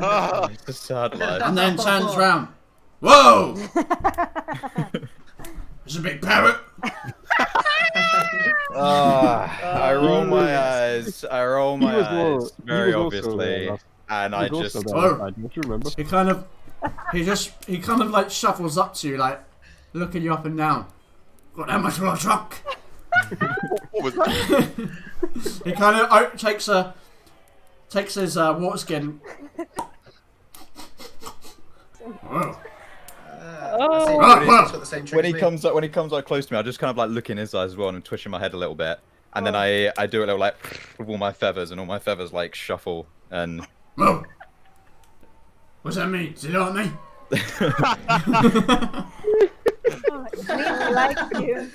It's a sad life. And then turns round. Whoa! It's a big parrot. I roll my eyes. I roll my eyes very also obviously, and I just. Don't you remember? He kind of like shuffles up to you, like looking you up and down. Got that much for a truck? What was that? He kind of takes his water skin. Whoa. When he comes up close to me, I just kind of like look in his eyes as well and twitching my head a little bit, and then I do a little like with all my feathers, and all my feathers like shuffle and. Whoa. What's that mean? Does he like me? We like you.